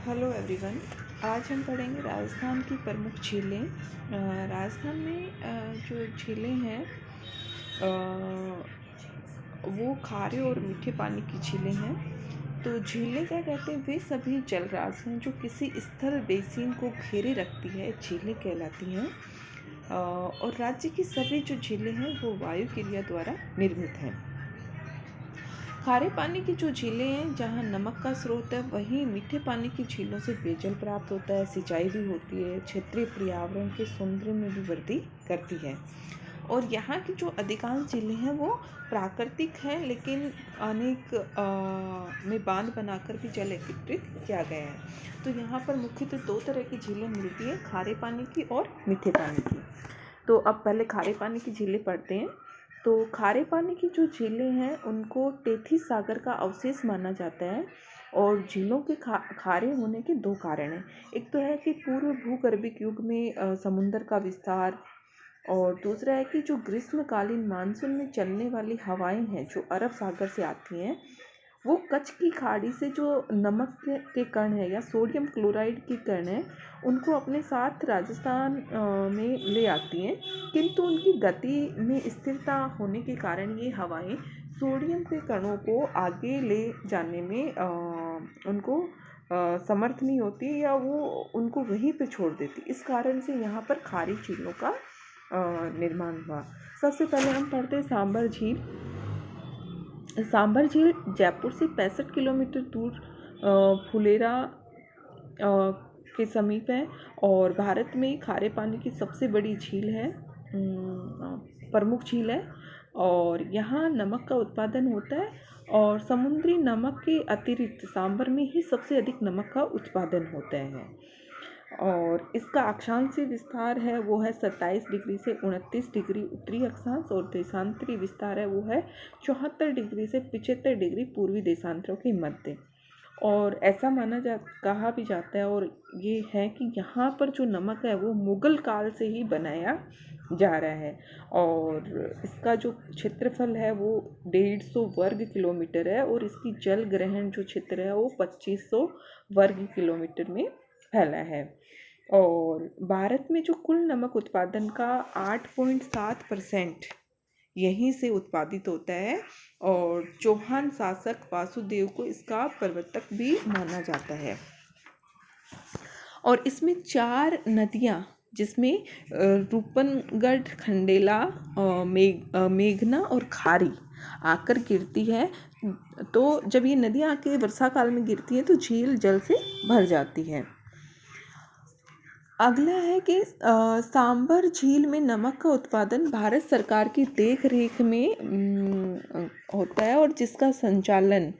Hello everyone. आज हम पढ़ेंगे राजस्थान की प्रमुख झीलें। राजस्थान में जो झीलें हैं वो खारे और मीठे पानी की झीलें हैं। तो झीलें क्या कहते हैं, वे सभी जलराशि हैं जो किसी स्थल बेसिन को घेरे रखती है, झीलें कहलाती हैं। और राज्य की सभी जो झीलें हैं वो वायु क्रिया द्वारा निर्मित हैं। खारे पानी की जो झीलें हैं जहाँ नमक का स्रोत है, वहीं मीठे पानी की झीलों से पेयजल प्राप्त होता है, सिंचाई भी होती है, क्षेत्रीय पर्यावरण के सौंदर्य में भी वृद्धि करती है। और यहाँ की जो अधिकांश झीलें हैं वो प्राकृतिक हैं, लेकिन अनेक में बांध बनाकर भी जल एकत्रित किया गया है। तो यहाँ पर मुख्यतः दो तरह की झीलें मिलती हैं, खारे पानी की और मीठे पानी की। तो अब पहले खारे पानी की झीलें पढ़ते हैं। तो खारे पानी की जो झीलें हैं उनको टेथीस सागर का अवशेष माना जाता है। और झीलों के खारे होने के दो कारण हैं। एक तो है कि पूर्व भूगर्भिक युग में समुद्र का विस्तार, और दूसरा है कि जो ग्रीष्मकालीन मानसून में चलने वाली हवाएं हैं जो अरब सागर से आती हैं, वो कच्छ की खाड़ी से जो नमक के कण है या सोडियम क्लोराइड के कण हैं, उनको अपने साथ राजस्थान में ले आती हैं। किंतु उनकी गति में स्थिरता होने के कारण ये हवाएं सोडियम के कणों को आगे ले जाने में उनको समर्थ नहीं होती, या वो उनको वहीं पे छोड़ देती। इस कारण से यहाँ पर खारी झीलों का निर्माण हुआ। सबसे पहले हम पढ़ते हैं सांबर झील। सांभर झील जयपुर से 65 किलोमीटर दूर फुलेरा के समीप है और भारत में खारे पानी की सबसे बड़ी झील है, प्रमुख झील है। और यहाँ नमक का उत्पादन होता है, और समुद्री नमक के अतिरिक्त सांभर में ही सबसे अधिक नमक का उत्पादन होता है। और इसका अक्षांशीय विस्तार है वो है 27 डिग्री से 29 डिग्री उत्तरी अक्षांश, और देशांतरी विस्तार है वो है 74 डिग्री से 75 डिग्री पूर्वी देशांतरों के मध्य। और ऐसा कहा भी जाता है, और ये है कि यहाँ पर जो नमक है वो मुगल काल से ही बनाया जा रहा है। और इसका जो क्षेत्रफल है वो 150 वर्ग किलोमीटर है, और इसकी जल ग्रहण जो क्षेत्र है वो 2500 वर्ग किलोमीटर में फैला है। और भारत में जो कुल नमक उत्पादन का 8.7% यहीं से उत्पादित होता है। और चौहान शासक वासुदेव को इसका प्रवर्तक भी माना जाता है। और इसमें 4 नदियाँ, जिसमें रूपनगढ़, खंडेला, मेघना और खारी आकर गिरती है। तो जब ये नदियाँ आके वर्षा काल में गिरती हैं तो झील जल से भर जाती है। अगला है कि सांभर झील में नमक का उत्पादन भारत सरकार की देख रेख में होता है, और जिसका संचालन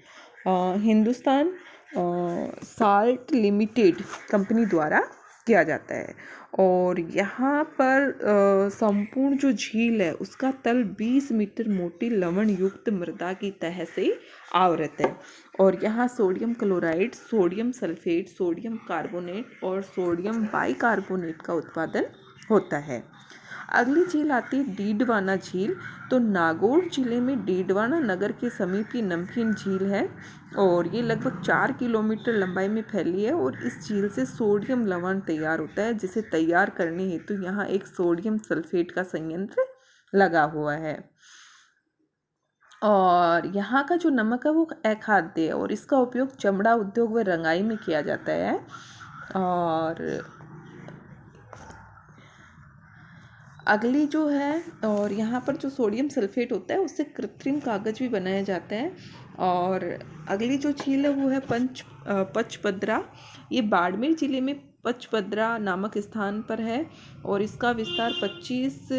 हिंदुस्तान साल्ट लिमिटेड कंपनी द्वारा किया जाता है। और यहाँ पर संपूर्ण जो झील है उसका तल 20 मीटर मोटी लवण युक्त मृदा की तह से आवृत है। और यहाँ sodium chloride, sodium sulphate, sodium carbonate और सोडियम बाइकार्बोनेट का उत्पादन होता है। अगली झील आती है डीडवाना झील। तो नागौर जिले में डीडवाना नगर के समीप की नमकीन झील है, और ये लगभग 4 किलोमीटर लंबाई में फैली है। और इस झील से सोडियम लवण तैयार होता है, जिसे तैयार करने हेतु यहाँ एक सोडियम सल्फेट का संयंत्र लगा हुआ है। और यहाँ का जो नमक है वो अखाद्य है, और इसका उपयोग चमड़ा उद्योग व रंगाई में किया जाता है। और अगली जो है, और यहाँ पर जो सोडियम सल्फेट होता है उससे कृत्रिम कागज भी बनाया जाता है। और अगली जो झील है वो है पचपदरा। ये बाड़मेर जिले में पचपदरा नामक स्थान पर है, और इसका विस्तार 25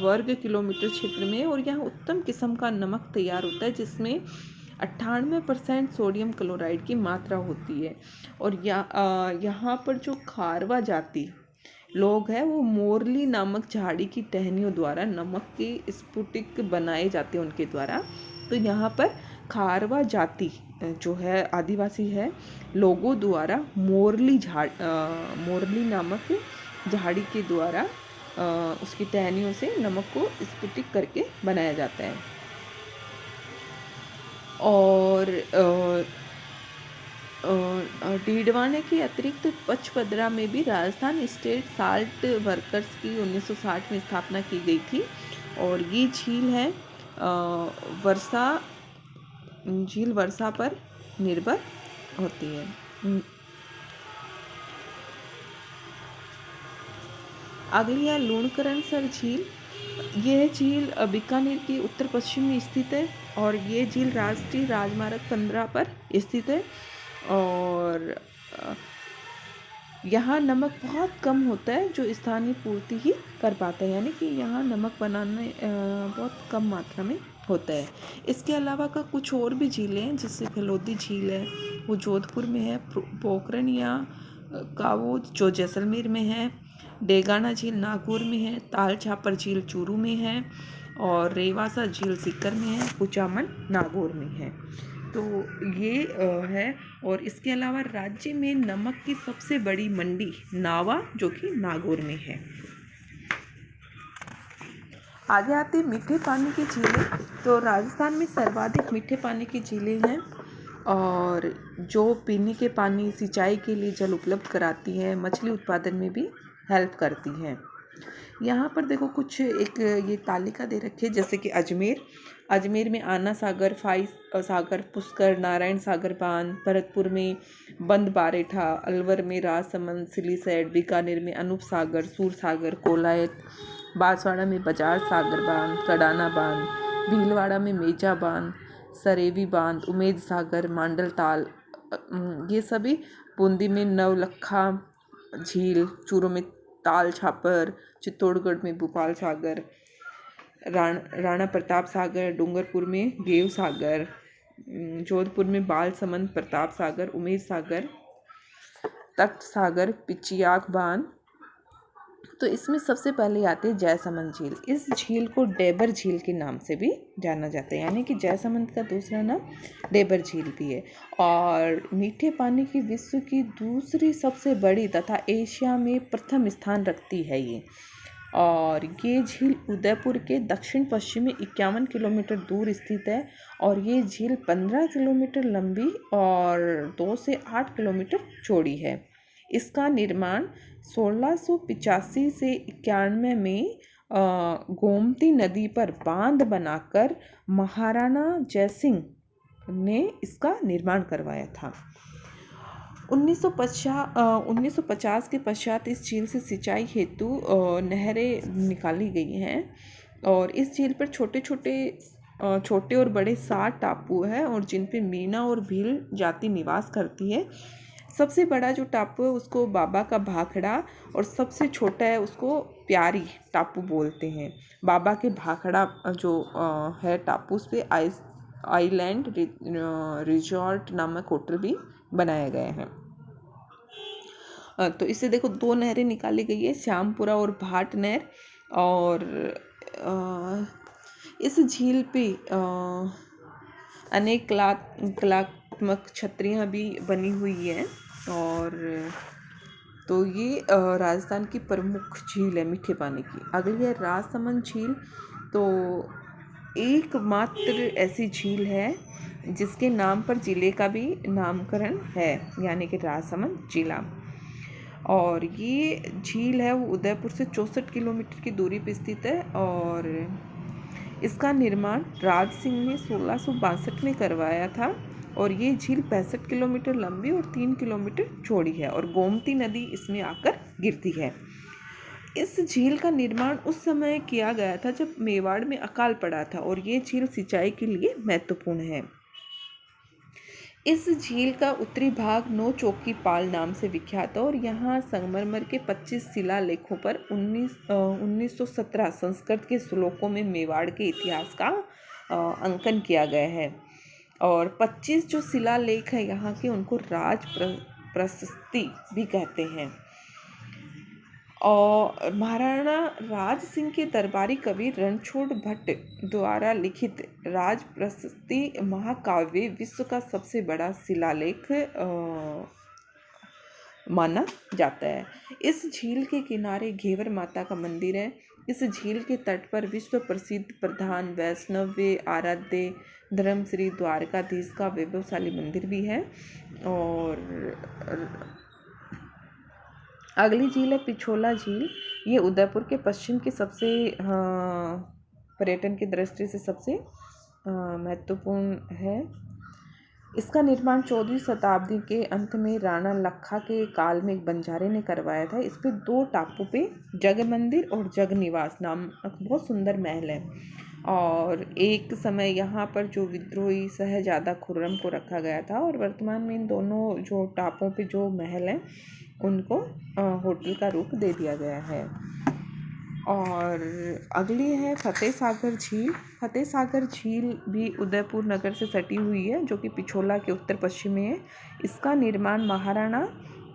वर्ग किलोमीटर क्षेत्र में। और यहाँ उत्तम किस्म का नमक तैयार होता है, जिसमें 98% सोडियम क्लोराइड की मात्रा होती है। और यहाँ पर जो खारवा जाति लोग हैं वो मोरली नामक झाड़ी की टहनियों द्वारा नमक के स्फुटिक बनाए जाते हैं उनके द्वारा। तो यहाँ पर खारवा जाति जो है आदिवासी है लोगों द्वारा मोरली नामक झाड़ी के द्वारा उसकी टहनियों से नमक को स्फुटिक करके बनाया जाता है। और डीडवाना के अतिरिक्त पचपदरा में भी राजस्थान स्टेट साल्ट वर्कर्स की 1960 में स्थापना की गई थी। और ये झील है वर्षा झील वर्षा पर निर्भर होती है। अगली है लूणकरणसर झील। यह झील बीकानेर की उत्तर पश्चिम में स्थित है और ये झील राष्ट्रीय राजमार्ग 15 पर स्थित है। और यहाँ नमक बहुत कम होता है जो स्थानीय पूर्ति ही कर पाता है, यानी कि यहाँ नमक बनाने बहुत कम मात्रा में होता है। इसके अलावा का कुछ और भी झीलें हैं, जैसे फलोदी झील है वो जोधपुर में है, पोखरण या कावो जो जैसलमेर में है, डेगाना झील नागौर में है, ताल छापर झील चूरू में है और रेवासा झील सीकर में है, कुचामन नागौर में है। तो ये है। और इसके अलावा राज्य में नमक की सबसे बड़ी मंडी नावा जो कि नागौर में है। आगे आते मीठे पानी की झीलें। तो राजस्थान में सर्वाधिक मीठे पानी की झीलें हैं और जो पीने के पानी सिंचाई के लिए जल उपलब्ध कराती है, मछली उत्पादन में भी हेल्प करती हैं। यहाँ पर देखो कुछ एक ये तालिका दे रखी है, जैसे कि अजमेर में आना सागर, फाई सागर, पुष्कर, नारायण सागर बांध, भरतपुर में बंद बारेठा, अलवर में राजसमंद, सिलीसैट, बीकानेर में अनूप सागर, सूर सागर, कोलायत, बांसवाड़ा में बजाज सागर बांध, कडाना बांध, भीलवाड़ा में मेजा बांध, सरेवी बांध, उमेद सागर, मांडल ताल, ये सभी। बूंदी में नवलखा झील, चूरू में ताल छापर, चित्तौड़गढ़ में भोपाल सागर, राणा प्रताप सागर, डूंगरपुर में गेव सागर, जोधपुर में बालसमंद प्रताप सागर, उमेद सागर, तख्त सागर, पिचियाक बांध। तो इसमें सबसे पहले आती है जयसमंद झील। इस झील को डेबर झील के नाम से भी जाना जाता है, यानी कि जयसमंद का दूसरा नाम डेबर झील भी है। और मीठे पानी की विश्व की दूसरी सबसे बड़ी तथा एशिया में प्रथम स्थान रखती है ये। और ये झील उदयपुर के दक्षिण पश्चिम में 51 किलोमीटर दूर स्थित है और ये झील 15 किलोमीटर लंबी और 2 से 8 किलोमीटर चौड़ी है। इसका निर्माण 1685 से 91 में गोमती नदी पर बांध बनाकर महाराणा जयसिंह ने इसका निर्माण करवाया था। 1950 के पश्चात इस झील से सिंचाई हेतु नहरें निकाली गई हैं और इस झील पर छोटे और बड़े 7 टापू हैं और जिन पे मीना और भील जाति निवास करती है। सबसे बड़ा जो टापू है उसको बाबा का भाखड़ा और सबसे छोटा है उसको प्यारी टापू बोलते हैं। बाबा के भाखड़ा जो है टापू, उस पे आइलैंड रिजॉर्ट नामक होटल भी बनाया गया है। तो इससे देखो 2 नहरें निकाली गई है, श्यामपुरा और भाट नहर। और इस झील पे अनेक कलात्मक छतरियाँ भी बनी हुई हैं। और तो ये राजस्थान की प्रमुख झील है मीठे पानी की। अगली है राजसमंद झील। तो एकमात्र ऐसी झील है जिसके नाम पर जिले का भी नामकरण है, यानी कि राजसमंद जिला। और ये झील है वो उदयपुर से 64 किलोमीटर की दूरी पर स्थित है और इसका निर्माण राज सिंह ने 1662 में करवाया था। और ये झील 65 किलोमीटर लंबी और 3 किलोमीटर चौड़ी है और गोमती नदी इसमें आकर गिरती है। इस झील का निर्माण उस समय किया गया था जब मेवाड़ में अकाल पड़ा था और ये झील सिंचाई के लिए महत्वपूर्ण है। इस झील का उत्तरी भाग नौ चौकी पाल नाम से विख्यात है और यहाँ संगमरमर के 25 शिलालेखों पर 1917 संस्कृत के श्लोकों में मेवाड़ के इतिहास का अंकन किया गया है। और 25 जो शिलालेख हैं यहाँ के उनको राज प्रशस्ति भी कहते हैं। और महाराणा राज सिंह के दरबारी कवि रणछोड़ भट्ट द्वारा लिखित राज प्रशस्ति महाकाव्य विश्व का सबसे बड़ा शिलालेख माना जाता है। इस झील के किनारे घेवर माता का मंदिर है इस झील के तट पर विश्व प्रसिद्ध प्रधान वैष्णव आराध्य धर्म श्री द्वारकाधीश का वैभवशाली मंदिर भी है। और अगली झील है पिछोला झील। ये उदयपुर के पश्चिम की सबसे पर्यटन की दृष्टि से सबसे महत्वपूर्ण है। इसका निर्माण 14वीं शताब्दी के अंत में राणा लखा के काल में एक बंजारे ने करवाया था। इस पे 2 टापू पे जग मंदिर और जग निवास नाम बहुत सुंदर महल है। और एक समय यहाँ पर जो विद्रोही शहजादा खुर्रम को रखा गया था, और वर्तमान में इन दोनों जो टापों पे जो महल हैं उनको होटल का रुख दे दिया गया है। और अगली है फतेह सागर झील। फतेह सागर झील भी उदयपुर नगर से सटी हुई है, जो कि पिछोला के उत्तर पश्चिम में है। इसका निर्माण महाराणा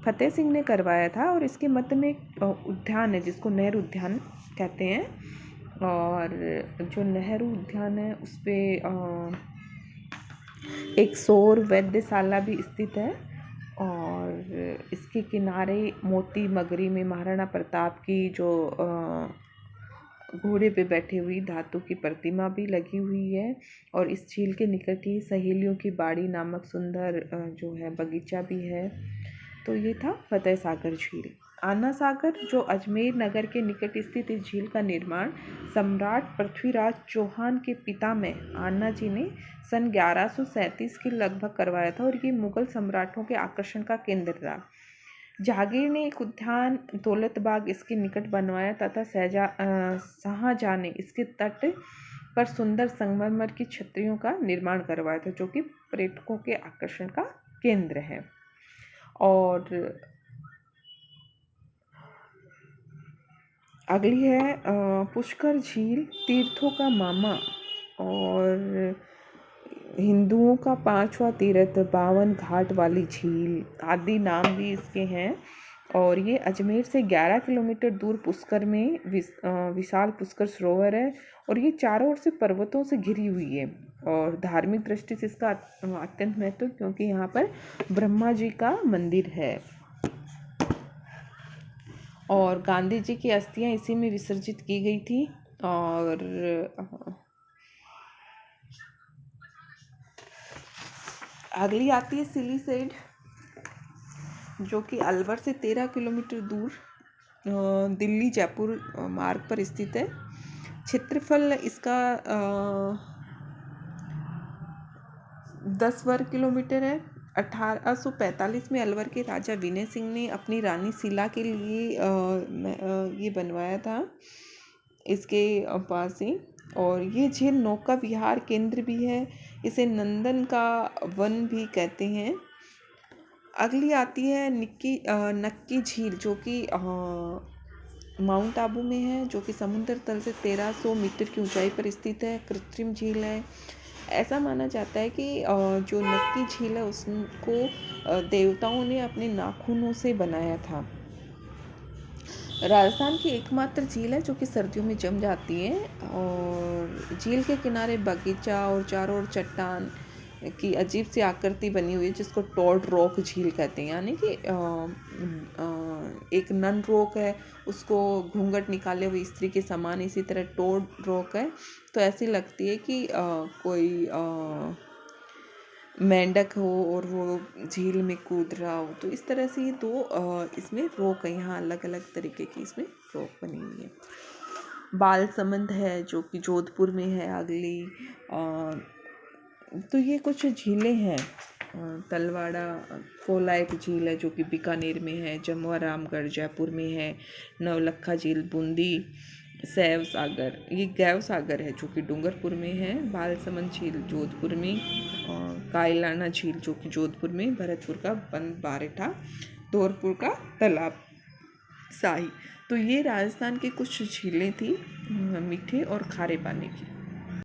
फतेह सिंह ने करवाया था, और इसके मध्य में एक उद्यान है जिसको नेहरू उद्यान कहते हैं। और जो नेहरू उद्यान है उस पर एक सौर वैद्यशाला भी स्थित है। और इसके किनारे मोती मगरी में महाराणा प्रताप की जो घोड़े पे बैठी हुई धातु की प्रतिमा भी लगी हुई है। और इस झील के निकट ही सहेलियों की बाड़ी नामक सुंदर जो है बगीचा भी है। तो ये था फतेह सागर झील। आना सागर, जो अजमेर नगर के निकट स्थित इस झील का निर्माण सम्राट पृथ्वीराज चौहान के पितामह आना जी ने सन 1137 के लगभग करवाया था, और ये मुगल सम्राटों के आकर्षण का केंद्र रहा। जहांगीर ने एक उद्यान दौलत बाग इसके निकट बनवाया तथा शाहजहां ने इसके तट पर सुंदर संगमरमर की छतरियों का निर्माण करवाया था, जो कि पर्यटकों के आकर्षण का केंद्र है। और अगली है पुष्कर झील, तीर्थों का मामा और हिंदुओं का 5वां तीर्थ, 52 घाट वाली झील आदि नाम भी इसके हैं। और ये अजमेर से 11 किलोमीटर दूर पुष्कर में विशाल पुष्कर सरोवर है, और ये चारों ओर से पर्वतों से घिरी हुई है। और धार्मिक दृष्टि से इसका अत्यंत महत्व, क्योंकि यहाँ पर ब्रह्मा जी का मंदिर है, और गांधी जी की अस्थियां इसी में विसर्जित की गई थी। और अगली आती है सिलीसेड, जो कि अलवर से 13 किलोमीटर दूर दिल्ली जयपुर मार्ग पर स्थित है। क्षेत्रफल इसका 10 वर्ग किलोमीटर है। 1845 में अलवर के राजा विनय सिंह ने अपनी रानी शीला के लिए ये बनवाया था इसके पास ही। और ये झील नौका विहार केंद्र भी है, इसे नंदन का वन भी कहते हैं। अगली आती है नक्की झील, जो कि माउंट आबू में है, जो कि समुद्र तल से 1300 मीटर की ऊंचाई पर स्थित है। कृत्रिम झील है। ऐसा माना जाता है कि जो नक्की झील है उसको देवताओं ने अपने नाखूनों से बनाया था। राजस्थान की एकमात्र झील है जो कि सर्दियों में जम जाती है। और झील के किनारे बगीचा और चारों ओर चट्टान की अजीब सी आकृति बनी हुई है, जिसको टॉड रॉक झील कहते हैं। यानी कि एक नन रॉक है, उसको घूंघट निकाले हुए स्त्री के समान, इसी तरह टॉड रॉक है। तो ऐसी लगती है कि कोई मेंढक हो और वो झील में कूद रहा हो। तो इस तरह से ये 2 इसमें रॉक है, यहाँ अलग अलग तरीके की इसमें रॉक बनी हुई है। बालसमंद है, जो कि जोधपुर में है अगली। तो ये कुछ झीलें हैं। तलवाड़ा कोलायत झील है, जो कि बीकानेर में है। जमुआ रामगढ़ जयपुर में है। नवलखा झील बूंदी। सैव सागर, ये गैव सागर है, जो कि डूंगरपुर में है। बालसमंद झील जोधपुर में। कायलाना झील, जो कि जोधपुर में। भरतपुर का बंद बारेठा। धौरपुर का तालाब शाही। तो ये राजस्थान की कुछ झीलें थी मीठे और खारे पानी की।